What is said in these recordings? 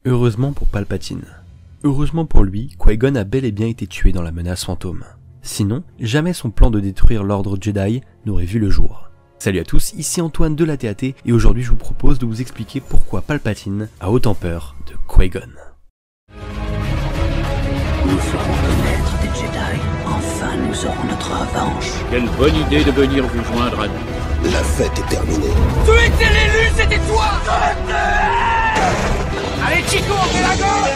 Heureusement pour Palpatine. Heureusement pour lui, Qui-Gon a bel et bien été tué dans la menace fantôme. Sinon, jamais son plan de détruire l'ordre Jedi n'aurait vu le jour. Salut à tous, ici Antoine de la TAT et aujourd'hui je vous propose de vous expliquer pourquoi Palpatine a autant peur de Qui-Gon. Nous serons le maître des Jedi. Enfin, nous aurons notre revanche. Quelle bonne idée de venir vous joindre à nous. La fête est terminée. Tu étais l'élu, c'était toi. Allez Chico, on fait la gauche.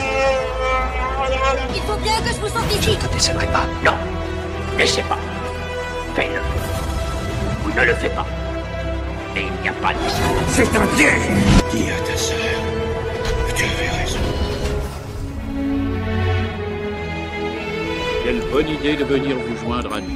Il faut bien que je vous sente Je ici. ne te décevrai pas. Non. Laissez pas. Fais-le. Ou ne le fais pas. Et il n'y a pas de décision. C'est un piège. Dis à ta sœur que tu avais raison. Quelle bonne idée de venir vous joindre à nous.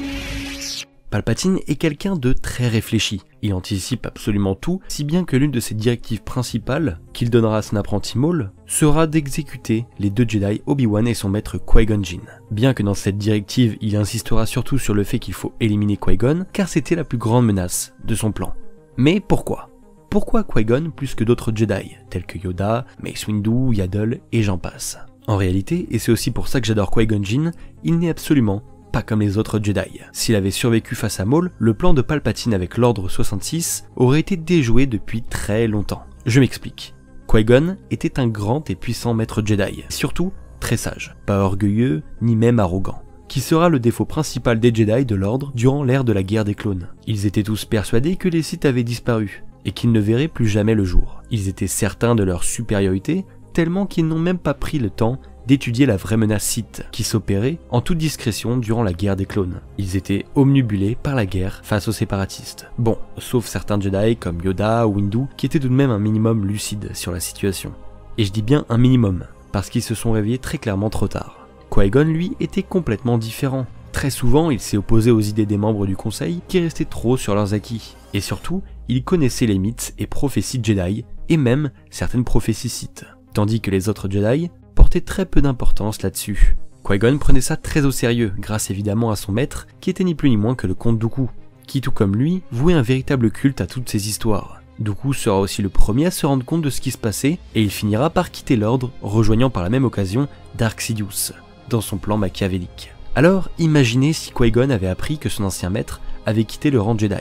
Palpatine est quelqu'un de très réfléchi. Il anticipe absolument tout, si bien que l'une de ses directives principales, qu'il donnera à son apprenti Maul, sera d'exécuter les deux Jedi Obi-Wan et son maître Qui-Gon Jinn. Bien que dans cette directive, il insistera surtout sur le fait qu'il faut éliminer Qui-Gon, car c'était la plus grande menace de son plan. Mais pourquoi ? Pourquoi Qui-Gon plus que d'autres Jedi, tels que Yoda, Mace Windu, Yaddle et j'en passe ? En réalité, et c'est aussi pour ça que j'adore Qui-Gon Jinn, il n'est absolument pas comme les autres Jedi. S'il avait survécu face à Maul, le plan de Palpatine avec l'Ordre 66 aurait été déjoué depuis très longtemps. Je m'explique. Qui-Gon était un grand et puissant maître Jedi, surtout très sage, pas orgueilleux ni même arrogant, qui sera le défaut principal des Jedi de l'Ordre durant l'ère de la guerre des clones. Ils étaient tous persuadés que les Sith avaient disparu et qu'ils ne verraient plus jamais le jour. Ils étaient certains de leur supériorité, tellement qu'ils n'ont même pas pris le temps d'étudier la vraie menace Sith, qui s'opérait en toute discrétion durant la guerre des clones. Ils étaient omnibulés par la guerre face aux séparatistes. Bon, sauf certains Jedi comme Yoda ou Windu, qui étaient tout de même un minimum lucides sur la situation. Et je dis bien un minimum, parce qu'ils se sont réveillés très clairement trop tard. Qui-Gon, lui, était complètement différent. Très souvent, il s'est opposé aux idées des membres du Conseil, qui restaient trop sur leurs acquis. Et surtout, il connaissait les mythes et prophéties Jedi, et même certaines prophéties Sith. Tandis que les autres Jedi portait très peu d'importance là-dessus. Qui-Gon prenait ça très au sérieux, grâce évidemment à son maître, qui était ni plus ni moins que le comte Dooku, qui tout comme lui, vouait un véritable culte à toutes ces histoires. Dooku sera aussi le premier à se rendre compte de ce qui se passait, et il finira par quitter l'ordre, rejoignant par la même occasion Dark Sidious, dans son plan machiavélique. Alors, imaginez si Qui-Gon avait appris que son ancien maître avait quitté le rang Jedi.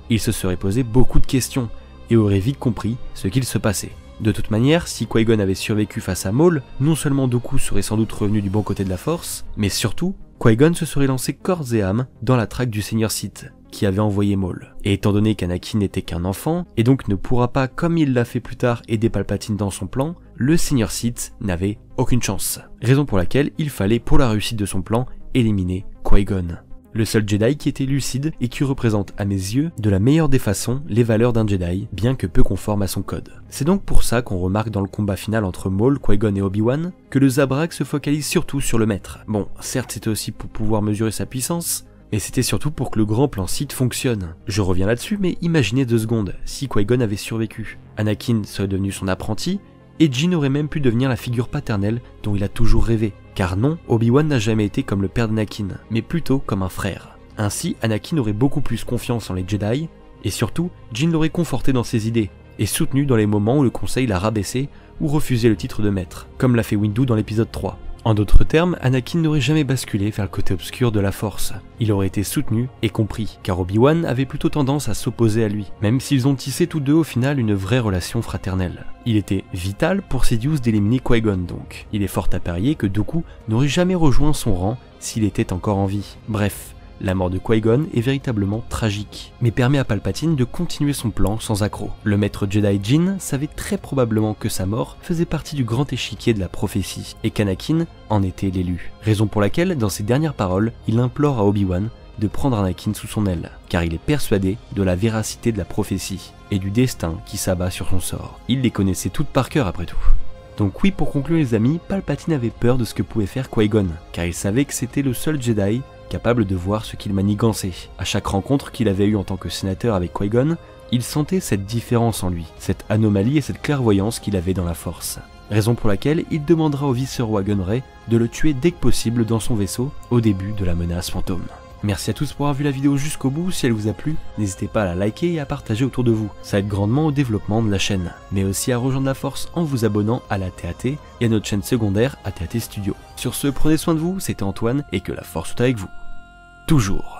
Il se serait posé beaucoup de questions, et aurait vite compris ce qu'il se passait. De toute manière, si Qui-Gon avait survécu face à Maul, non seulement Dooku serait sans doute revenu du bon côté de la Force, mais surtout, Qui-Gon se serait lancé corps et âme dans la traque du Seigneur Sith, qui avait envoyé Maul. Et étant donné qu'Anakin n'était qu'un enfant, et donc ne pourra pas, comme il l'a fait plus tard, aider Palpatine dans son plan, le Seigneur Sith n'avait aucune chance. Raison pour laquelle il fallait, pour la réussite de son plan, éliminer Qui-Gon. Le seul Jedi qui était lucide et qui représente à mes yeux de la meilleure des façons les valeurs d'un Jedi, bien que peu conforme à son code. C'est donc pour ça qu'on remarque dans le combat final entre Maul, Qui-Gon et Obi-Wan que le Zabrak se focalise surtout sur le maître. Bon, certes c'était aussi pour pouvoir mesurer sa puissance, mais c'était surtout pour que le grand plan Sith fonctionne. Je reviens là-dessus, mais imaginez 2 secondes, si Qui-Gon avait survécu. Anakin serait devenu son apprenti, et Jinn aurait même pu devenir la figure paternelle dont il a toujours rêvé. Car non, Obi-Wan n'a jamais été comme le père d'Anakin, mais plutôt comme un frère. Ainsi, Anakin aurait beaucoup plus confiance en les Jedi, et surtout, Jinn l'aurait conforté dans ses idées, et soutenu dans les moments où le Conseil l'a rabaissé ou refusé le titre de maître, comme l'a fait Windu dans l'épisode 3. En d'autres termes, Anakin n'aurait jamais basculé vers le côté obscur de la Force. Il aurait été soutenu et compris, car Obi-Wan avait plutôt tendance à s'opposer à lui, même s'ils ont tissé tous deux au final une vraie relation fraternelle. Il était vital pour Sidious d'éliminer Qui-Gon donc. Il est fort à parier que Dooku n'aurait jamais rejoint son rang s'il était encore en vie. Bref, la mort de Qui-Gon est véritablement tragique, mais permet à Palpatine de continuer son plan sans accroc. Le maître Jedi Jinn savait très probablement que sa mort faisait partie du grand échiquier de la prophétie, et qu'Anakin en était l'élu. Raison pour laquelle, dans ses dernières paroles, il implore à Obi-Wan de prendre Anakin sous son aile, car il est persuadé de la véracité de la prophétie, et du destin qui s'abat sur son sort. Il les connaissait toutes par cœur après tout. Donc oui, pour conclure les amis, Palpatine avait peur de ce que pouvait faire Qui-Gon, car il savait que c'était le seul Jedi capable de voir ce qu'il manigançait. À chaque rencontre qu'il avait eue en tant que sénateur avec Qui-Gon, il sentait cette différence en lui, cette anomalie et cette clairvoyance qu'il avait dans la Force. Raison pour laquelle il demandera au vice-roi Gunray de le tuer dès que possible dans son vaisseau, au début de la menace fantôme. Merci à tous pour avoir vu la vidéo jusqu'au bout, si elle vous a plu, n'hésitez pas à la liker et à partager autour de vous, ça aide grandement au développement de la chaîne, mais aussi à rejoindre la force en vous abonnant à la TAT et à notre chaîne secondaire ATAT Studio. Sur ce, prenez soin de vous, c'était Antoine, et que la force soit avec vous. Toujours.